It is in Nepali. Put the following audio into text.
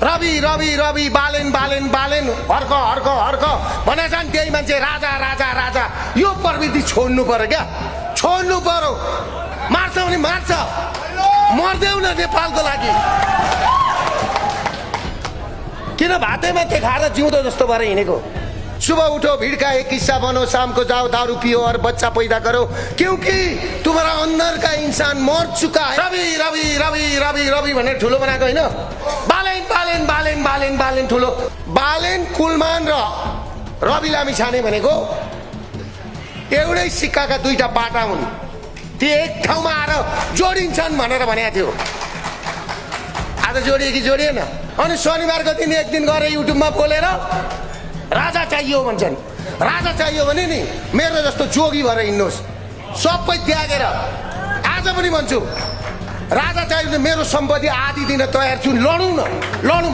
रवि रवि रवि बालेन बालेन बालेन हर्क हर्क हर्क भने छन् त्यही मान्छे राजा राजा राजा। यो प्रवृत्ति छोड्नु पर्यो क्या, छोड्नु पर्यो। मार्छ भने मार्छ, मर्देऊ न नेपालको लागि। किन भातैमा देखाएर जिउँदो जस्तो भएर हिँडेको? सुबह उठो, भीड़ का एक हिस्सा बनो, शाम को जाओ दारू पियो और बच्चा पैदा करो, क्योंकि तुम्हारा अंदर का इंसान मर चुका है। रवि रवि रवि रवि रवि भनेर ठुलो बनाएको होइन। बालेन बालेन बालेन बालेन बालेन ठुलो। बालेन कुलमान र रवि लामिछाने भनेको एउटै सिक्काका दुईटा पाटा हुन्। ती एक ठाउँमा आएर जोडिन्छन् भनेर भनेको थियो। आज जोडिए कि जोडिएन? अनि शनिबारको दिन एक दिन गएर युट्युबमा बोलेर राजा चाहियो भन्छन्। राजा चाहियो भने नि मेरो जस्तो जोगी भएर हिँड्नुहोस्, सबै त्यागेर। आज पनि भन्छु, राजा चाहियो भने मेरो सम्पत्ति आदि दिन तयार छु, लडौँ न, लडौँ।